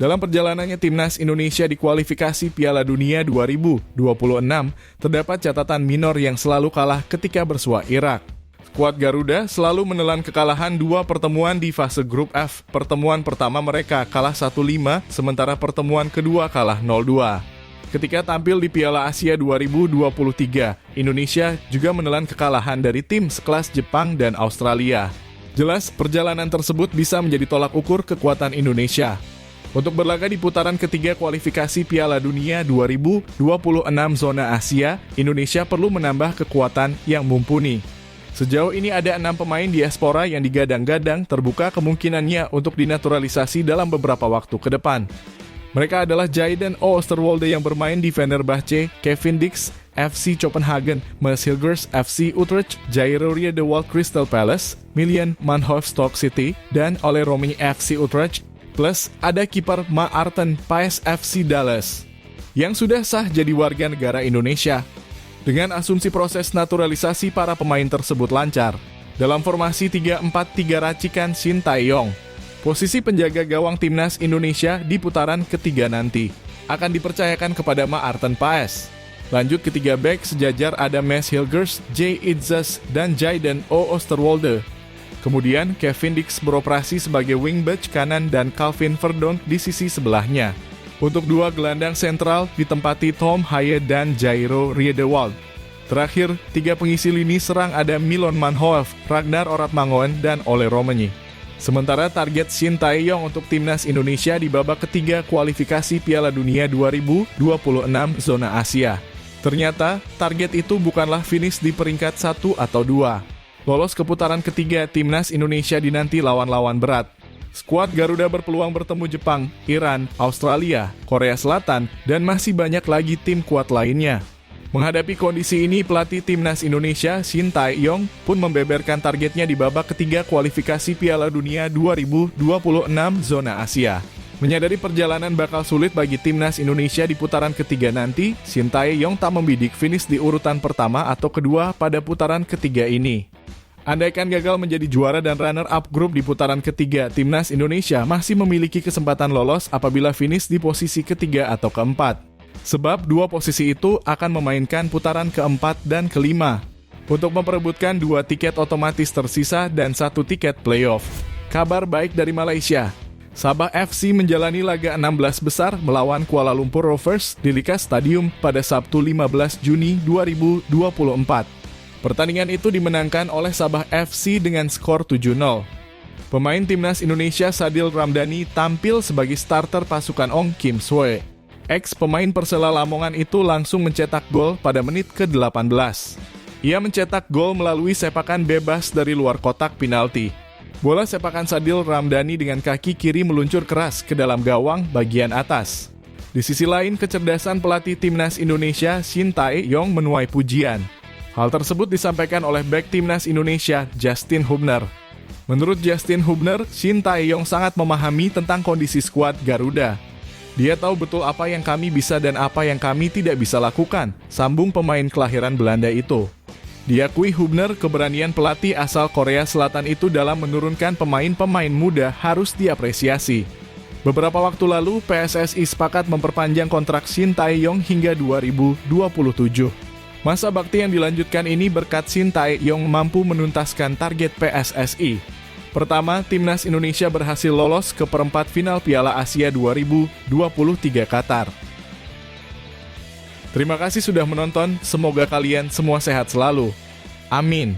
Dalam perjalanannya timnas Indonesia di kualifikasi Piala Dunia 2026, terdapat catatan minor yang selalu kalah ketika bersua Irak. Skuad Garuda selalu menelan kekalahan 2 pertemuan di fase grup F. Pertemuan pertama mereka kalah 1-5, sementara pertemuan kedua kalah 0-2. Ketika tampil di Piala Asia 2023, Indonesia juga menelan kekalahan dari tim sekelas Jepang dan Australia. Jelas, perjalanan tersebut bisa menjadi tolak ukur kekuatan Indonesia. Untuk berlaga di putaran ketiga kualifikasi Piala Dunia 2026 zona Asia, Indonesia perlu menambah kekuatan yang mumpuni. Sejauh ini ada 6 pemain diaspora yang digadang-gadang terbuka kemungkinannya untuk dinaturalisasi dalam beberapa waktu ke depan. Mereka adalah Jayden Oosterwolde yang bermain di Fenerbahce, Kevin Dix, FC Copenhagen, Mads Hilgers, FC Utrecht, Jairo Riedewald Crystal Palace, Milian Manhoef Stoke City, dan Ole Romy FC Utrecht. Plus, ada kiper Maarten Paes FC Dallas, yang sudah sah jadi warga negara Indonesia. Dengan asumsi proses naturalisasi para pemain tersebut lancar, dalam formasi 3-4-3 racikan Shin Tae-yong, posisi penjaga gawang timnas Indonesia di putaran ketiga nanti akan dipercayakan kepada Maarten Paes. Lanjut ketiga bek sejajar ada Mads Hilgers, Jay Idzas, dan Jayden Oosterwolde. Kemudian, Kevin Dix beroperasi sebagai wingback kanan dan Calvin Verdonk di sisi sebelahnya. Untuk 2 gelandang sentral ditempati Tom Haye dan Jairo Riedewald. Terakhir, 3 pengisi lini serang ada Milon Manhoef, Ragnar Oratmangoen, dan Ole Romy. Sementara target Shin Tae-yong untuk timnas Indonesia di babak ketiga kualifikasi Piala Dunia 2026 zona Asia. Ternyata, target itu bukanlah finish di peringkat 1 atau 2. Lolos ke putaran ketiga timnas Indonesia dinanti lawan-lawan berat. Skuad Garuda berpeluang bertemu Jepang, Iran, Australia, Korea Selatan, dan masih banyak lagi tim kuat lainnya. Menghadapi kondisi ini, pelatih timnas Indonesia, Shin Tae-yong, pun membeberkan targetnya di babak ketiga kualifikasi Piala Dunia 2026 zona Asia. Menyadari perjalanan bakal sulit bagi timnas Indonesia di putaran ketiga nanti, Shin Tae-yong tak membidik finish di urutan pertama atau kedua pada putaran ketiga ini. Andaikan gagal menjadi juara dan runner-up grup di putaran ketiga, timnas Indonesia masih memiliki kesempatan lolos apabila finish di posisi ketiga atau keempat. Sebab 2 posisi itu akan memainkan putaran keempat dan kelima untuk memperebutkan 2 tiket otomatis tersisa dan 1 tiket playoff. Kabar baik dari Malaysia. Sabah FC menjalani laga 16 besar melawan Kuala Lumpur Rovers di Lika Stadium pada Sabtu 15 Juni 2024. Pertandingan itu dimenangkan oleh Sabah FC dengan skor 7-0. Pemain timnas Indonesia Sadil Ramdhani tampil sebagai starter pasukan Ong Kim Swe. Ex-pemain Persela Lamongan itu langsung mencetak gol pada menit ke-18. Ia mencetak gol melalui sepakan bebas dari luar kotak penalti. Bola sepakan Sadil Ramdhani dengan kaki kiri meluncur keras ke dalam gawang bagian atas. Di sisi lain, kecerdasan pelatih timnas Indonesia Shin Tae-yong menuai pujian. Hal tersebut disampaikan oleh bek timnas Indonesia, Justin Hubner. Menurut Justin Hubner, Shin Tae-yong sangat memahami tentang kondisi skuad Garuda. Dia tahu betul apa yang kami bisa dan apa yang kami tidak bisa lakukan, sambung pemain kelahiran Belanda itu. Diakui Hubner, keberanian pelatih asal Korea Selatan itu dalam menurunkan pemain-pemain muda harus diapresiasi. Beberapa waktu lalu, PSSI sepakat memperpanjang kontrak Shin Tae-yong hingga 2027. Masa bakti yang dilanjutkan ini berkat Shin Tae-yong mampu menuntaskan target PSSI. Pertama, timnas Indonesia berhasil lolos ke perempat final Piala Asia 2023 Qatar. Terima kasih sudah menonton, semoga kalian semua sehat selalu. Amin.